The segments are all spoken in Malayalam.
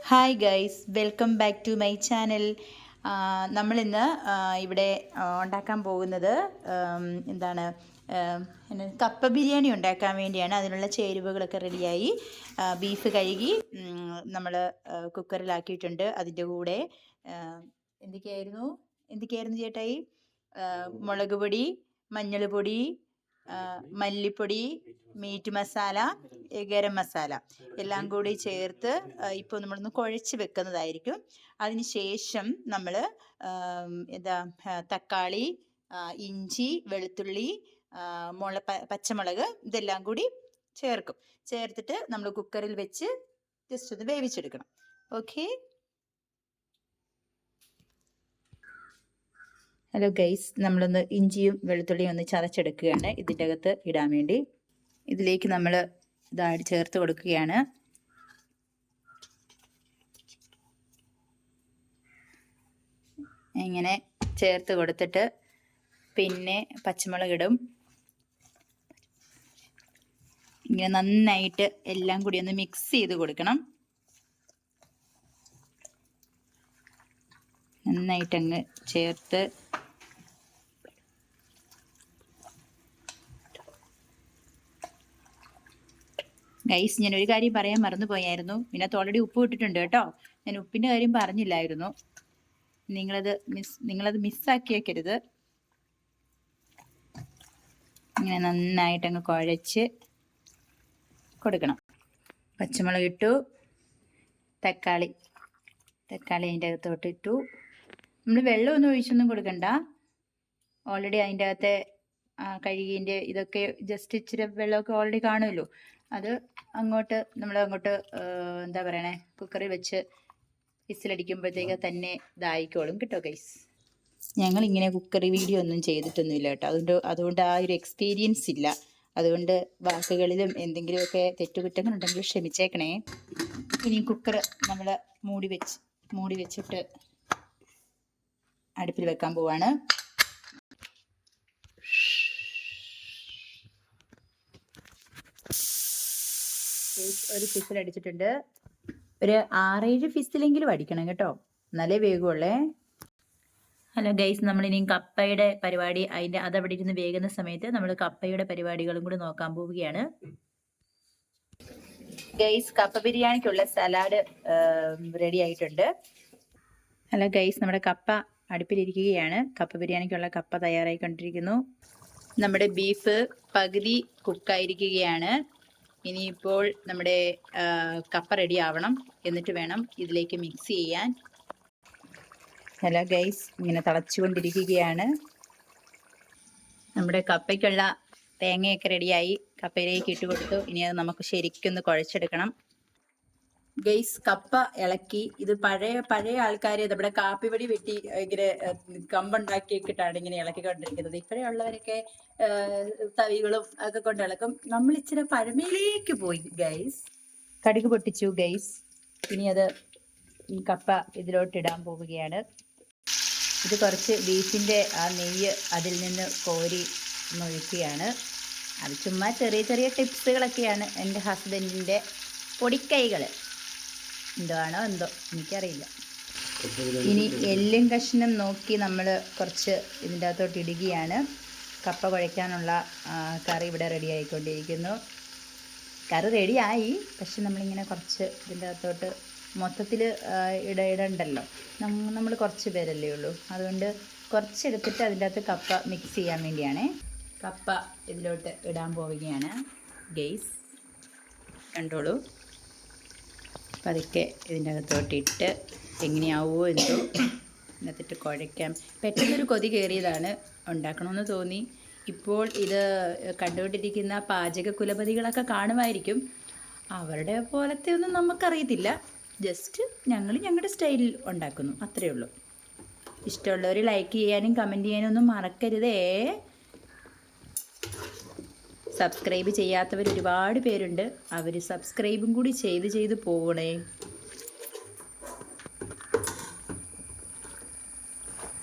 Hi guys, welcome back to my channel. നമ്മളിന്ന് ഇവിടെ ഉണ്ടാക്കാൻ പോകുന്നത് എന്താണ് കപ്പ ബിരിയാണി ഉണ്ടാക്കാൻ വേണ്ടിയാണ്. അതിനുള്ള ചേരുവകളൊക്കെ റെഡിയായി. ബീഫ് കഴുകി നമ്മൾ കുക്കറിലാക്കിയിട്ടുണ്ട്. അതിൻ്റെ കൂടെ എന്തൊക്കെയായിരുന്നു ചേട്ടായി? മുളക് പൊടി, മഞ്ഞൾ പൊടി, മല്ലിപ്പൊടി, മീറ്റ് മസാല, ഗരം മസാല എല്ലാം കൂടി ചേർത്ത് ഇപ്പോൾ നമ്മളൊന്ന് കുഴച്ച് വെക്കുന്നതായിരിക്കും. അതിന് ശേഷം നമ്മൾ തക്കാളി, ഇഞ്ചി, വെളുത്തുള്ളി, പച്ചമുളക് ഇതെല്ലാം കൂടി ചേർത്തിട്ട് നമ്മൾ കുക്കറിൽ വെച്ച് ജസ്റ്റ് ഒന്ന് വേവിച്ചെടുക്കണം. ഓക്കെ. ഹലോ ഗൈസ്, നമ്മളൊന്ന് ഇഞ്ചിയും വെളുത്തുള്ളിയും ഒന്ന് ചതച്ചെടുക്കുകയാണ് ഇതിൻ്റെ അകത്ത് ഇടാൻ വേണ്ടി. ഇതിലേക്ക് നമ്മൾ ചേർത്ത് കൊടുക്കുകയാണ്. ഇങ്ങനെ ചേർത്ത് കൊടുത്തിട്ട് പിന്നെ പച്ചമുളക് ഇടും. ഇങ്ങനെ നന്നായിട്ട് എല്ലാം കൂടി ഒന്ന് മിക്സ് ചെയ്ത് കൊടുക്കണം. നന്നായിട്ടങ്ങ് ചേർത്ത് ഗൈസ്, ഞാൻ ഒരു കാര്യം പറയാൻ മറന്നുപോയായിരുന്നു. ഇതിനകത്ത് ഓൾറെഡി ഉപ്പ് ഇട്ടിട്ടുണ്ട് കേട്ടോ. ഞാൻ ഉപ്പിൻ്റെ കാര്യം പറഞ്ഞില്ലായിരുന്നു. നിങ്ങളത് മിസ്സാക്കി വെക്കരുത്. ഇങ്ങനെ നന്നായിട്ടങ്ങ് കുഴച്ച് കൊടുക്കണം. പച്ചമുളക് ഇട്ടു, തക്കാളി അതിൻ്റെ അകത്തോട്ട് ഇട്ടു. നമ്മൾ വെള്ളമൊന്നും ഒഴിച്ചൊന്നും കൊടുക്കണ്ട. ഓൾറെഡി അതിൻ്റെ അകത്തെ കഴുകിൻ്റെ ഇതൊക്കെ ജസ്റ്റ് ഇച്ചിരി വെള്ളമൊക്കെ ഓൾറെഡി കാണുമല്ലോ. അത് നമ്മളങ്ങോട്ട് എന്താ പറയണേ, കുക്കറിൽ വെച്ച് വിസിലടിക്കുമ്പോഴത്തേക്ക് തന്നെ ഇതായിക്കോളും കേട്ടോ ഗൈസ്. ഞങ്ങളിങ്ങനെ കുക്കറി വീഡിയോ ഒന്നും ചെയ്തിട്ടൊന്നുമില്ല കേട്ടോ. അതുകൊണ്ട് ആ ഒരു എക്സ്പീരിയൻസ് ഇല്ല. അതുകൊണ്ട് വാക്കുകളിലും എന്തെങ്കിലുമൊക്കെ തെറ്റുകുറ്റങ്ങളുണ്ടെങ്കിൽ ക്ഷമിച്ചേക്കണേ. ഇനി കുക്കർ നമ്മൾ മൂടി വെച്ചിട്ട് അടുപ്പിൽ വെക്കാൻ പോവാണ്. ഒരു ഫിസിൽ അടിച്ചിട്ടുണ്ട്. ഒരു 6-7 ഫിസിലെങ്കിലും അടിക്കണം കേട്ടോ, എന്നാലേ വേഗമുള്ളേ. ഹലോ ഗൈസ്, നമ്മളിനി കപ്പയുടെ പരിപാടി അതവിടെ ഇരുന്ന് വേകുന്ന സമയത്ത് നമ്മൾ കപ്പയുടെ പരിപാടികളും കൂടി നോക്കാൻ പോവുകയാണ്. ഗൈസ്, കപ്പ ബിരിയാണിക്കുള്ള സലാഡ് റെഡി ആയിട്ടുണ്ട്. ഹലോ ഗൈസ്, നമ്മുടെ കപ്പ അടുപ്പിലിരിക്കുകയാണ്. കപ്പ ബിരിയാണിക്കുള്ള കപ്പ തയ്യാറായിക്കൊണ്ടിരിക്കുന്നു. നമ്മുടെ ബീഫ് പകുതി കുക്കായിരിക്കുകയാണ്. ഇനിയിപ്പോൾ നമ്മുടെ കപ്പ റെഡി ആവണം. എന്നിട്ട് വേണം ഇതിലേക്ക് മിക്സ് ചെയ്യാൻ. ഹലോ ഗൈസ്, ഇങ്ങനെ തിളച്ചുകൊണ്ടിരിക്കുകയാണ്. നമ്മുടെ കപ്പയ്ക്കുള്ള തേങ്ങയൊക്കെ റെഡിയായി. കപ്പയിലേക്ക് ഇട്ട് കൊടുത്തു. ഇനി അത് നമുക്ക് ശരിക്കൊന്ന് കുഴച്ചെടുക്കണം. ഗൈസ്, കപ്പ ഇളക്കി. ഇത് പഴയ ആൾക്കാർ നമ്മുടെ കാപ്പിപൊടി വെട്ടി ഇങ്ങനെ കമ്പുണ്ടാക്കിയിട്ടാണ് ഇങ്ങനെ ഇളക്കിക്കൊണ്ടിരിക്കുന്നത്. ഇപ്പോഴുള്ളവരൊക്കെ തവികളും ഒക്കെ കൊണ്ട് ഇളക്കും. നമ്മൾ ഇച്ചിരി പഴമയിലേക്ക് പോയി ഗൈസ്. കടുക് പൊട്ടിച്ചു ഗൈസ്. ഇനി അത് കപ്പ ഇതിലോട്ട് ഇടാൻ പോവുകയാണ്. ഇത് കുറച്ച് ബീഫിൻ്റെ ആ നെയ്യ് അതിൽ നിന്ന് കോരി ഒഴിക്കുകയാണ്. അത് ചുമ്മാ ചെറിയ ടിപ്സുകളൊക്കെയാണ് എൻ്റെ ഹസ്ബൻഡിൻ്റെ പൊടിക്കൈകൾ. എന്താണോ എന്തോ എനിക്കറിയില്ല. ഇനി എല്ലും കഷ്ണം നോക്കി നമ്മൾ കുറച്ച് ഇതിൻ്റെ അകത്തോട്ട് ഇടുകയാണ്. കപ്പ കുഴയ്ക്കാനുള്ള കറി ഇവിടെ റെഡി ആയിക്കൊണ്ടിരിക്കുന്നു. കറി റെഡിയായി, പക്ഷെ നമ്മളിങ്ങനെ കുറച്ച് ഇതിൻ്റെ അകത്തോട്ട് മൊത്തത്തിൽ ഇടണ്ടല്ലോ. നമ്മൾ കുറച്ച് പേരല്ലേ ഉള്ളൂ. അതുകൊണ്ട് കുറച്ചെടുത്തിട്ട് അതിൻ്റെ അകത്ത് കപ്പ മിക്സ് ചെയ്യാൻ വേണ്ടിയാണ്. കപ്പ ഇതിലോട്ട് ഇടാൻ പോവുകയാണ് ഗെയ്സ്, കണ്ടോളൂ. പതുക്കെ ഇതിൻ്റെ അകത്തോട്ടിട്ട് എങ്ങനെയാവുമോ എന്തോ ഇതിനകത്തിട്ട് കുഴയ്ക്കാം. പെട്ടെന്നൊരു കൊതി കയറിയതാണ്, ഉണ്ടാക്കണമെന്ന് തോന്നി. ഇപ്പോൾ ഇത് കണ്ടുകൊണ്ടിരിക്കുന്ന പാചക കുലപതികളൊക്കെ കാണുമായിരിക്കും. അവരുടെ പോലത്തെ ഒന്നും നമുക്കറിയത്തില്ല. ജസ്റ്റ് ഞങ്ങളുടെ സ്റ്റൈലിൽ ഉണ്ടാക്കുന്നു, അത്രയേ ഉള്ളൂ. ഇഷ്ടമുള്ളവർ ലൈക്ക് ചെയ്യാനും കമൻറ്റ് ചെയ്യാനും ഒന്നും മറക്കരുതേ. സബ്സ്ക്രൈബ് ചെയ്യാത്തവർ ഒരുപാട് പേരുണ്ട്. അവർ സബ്സ്ക്രൈബും കൂടി ചെയ്ത് പോകണേ.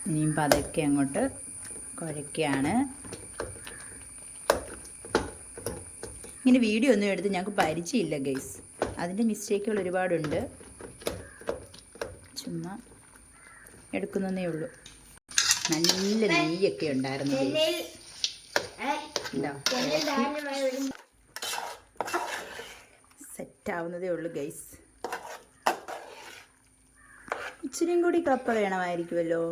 ഇനിയും പതുക്കെ അങ്ങോട്ട് കുഴയ്ക്കുകയാണ്. ഇങ്ങനെ വീഡിയോ ഒന്നും എടുത്ത് ഞങ്ങൾക്ക് പരിചയമില്ല ഗൈസ്. അതിൻ്റെ മിസ്റ്റേക്കുകൾ ഒരുപാടുണ്ട്. ചുമ്മാ എടുക്കുന്നതേ ഉള്ളൂ. നല്ല നെയ്യൊക്കെ ഉണ്ടായിരുന്നു. സെറ്റാവുന്നതേ ഉള്ളൂ ഗൈസ്. ഇച്ചിരിയും കൂടി കപ്പ വേണമായിരിക്കുമല്ലോ.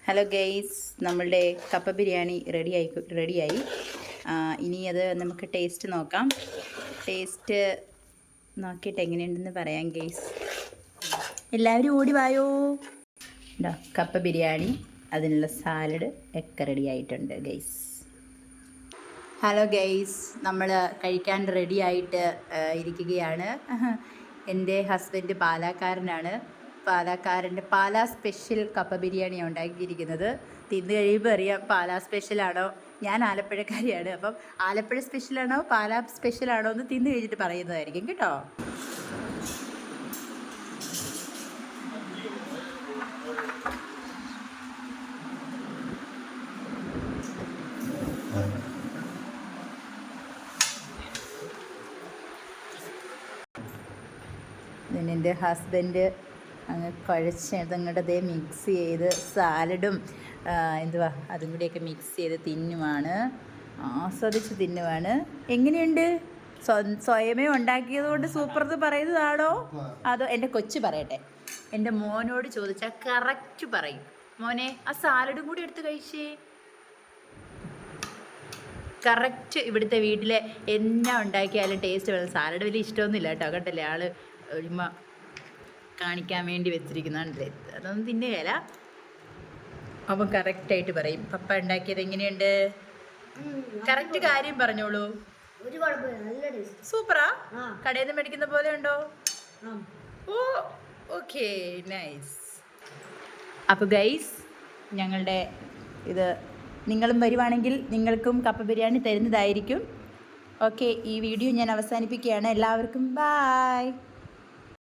ഹലോ ഗൈസ്, നമ്മളുടെ കപ്പ ബിരിയാണി റെഡിയായി. ഇനി അത് നമുക്ക് ടേസ്റ്റ് നോക്കാം. ടേസ്റ്റ് നോക്കിയിട്ട് എങ്ങനെയുണ്ടെന്ന് പറയാം ഗൈസ്. എല്ലാവരും ഓടി വായോ. കപ്പ ബിരിയാണി, അതിനുള്ള സാലഡ് ഒക്കെ റെഡി ആയിട്ടുണ്ട് ഗൈസ്. ഹലോ ഗൈസ്, നമ്മൾ കഴിക്കാൻ റെഡി ആയിട്ട് ഇരിക്കുകയാണ്. എൻ്റെ ഹസ്ബൻഡ് പാലാക്കാരനാണ്. പാലാ സ്പെഷ്യൽ കപ്പ ബിരിയാണിയാണ് ഉണ്ടാക്കിയിരിക്കുന്നത്. തിന്ന് കഴിയുമ്പോൾ അറിയാം പാലാ സ്പെഷ്യലാണോ. ഞാൻ ആലപ്പുഴക്കാരിയാണ്. അപ്പം ആലപ്പുഴ സ്പെഷ്യലാണോ പാലാ സ്പെഷ്യലാണോ എന്ന് തിന്ന് കഴിഞ്ഞിട്ട് പറയുന്നതായിരിക്കും കേട്ടോ. പിന്നെ എൻ്റെ ഹസ്ബൻഡ് അങ്ങ് കുഴച്ചതങ്ങോട്ടതേ മിക്സ് ചെയ്ത് സാലഡും അതും കൂടിയൊക്കെ മിക്സ് ചെയ്ത് തിന്നുവാണ്. ആസ്വദിച്ച് തിന്നുവാണ്. എങ്ങനെയുണ്ട്? സ്വയമേ ഉണ്ടാക്കിയത് കൊണ്ട് സൂപ്പർ എന്ന് പറയുന്നതാണോ അതോ എൻ്റെ കൊച്ചു പറയട്ടെ? എൻ്റെ മോനോട് ചോദിച്ചാൽ കറക്റ്റ് പറയും. മോനെ, ആ സാലഡും കൂടി എടുത്ത് കഴിച്ചേ. കറക്റ്റ് ഇവിടുത്തെ വീട്ടിലെ എന്നാ ഉണ്ടാക്കിയാലും ടേസ്റ്റ് വേണം. സാലഡ് വലിയ ഇഷ്ടമൊന്നുമില്ല കേട്ടോ. കണ്ടല്ലേ, ആള് ഒരുമ കാണിക്കാൻ വേണ്ടി വെച്ചിരിക്കുന്നുണ്ടല്ലേ. അതൊന്നും തിന്നുകയില്ല. അപ്പം കറക്റ്റായിട്ട് പറയും. പപ്പ ഉണ്ടാക്കിയത് എങ്ങനെയുണ്ട്? കറക്റ്റ് കാര്യം പറഞ്ഞോളൂ. സൂപ്പറാ? കടയിൽ നിന്ന് മേടിക്കുന്ന പോലെ ഉണ്ടോ? ഓ, ഓക്കെ, നൈസ്. അപ്പോൾ ഗൈസ്, ഞങ്ങളുടെ ഇത് നിങ്ങളും വരുവാണെങ്കിൽ നിങ്ങൾക്കും കപ്പ ബിരിയാണി തരുന്നതായിരിക്കും. ഓക്കെ, ഈ വീഡിയോ ഞാൻ അവസാനിപ്പിക്കുകയാണ്. എല്ലാവർക്കും ബായ്.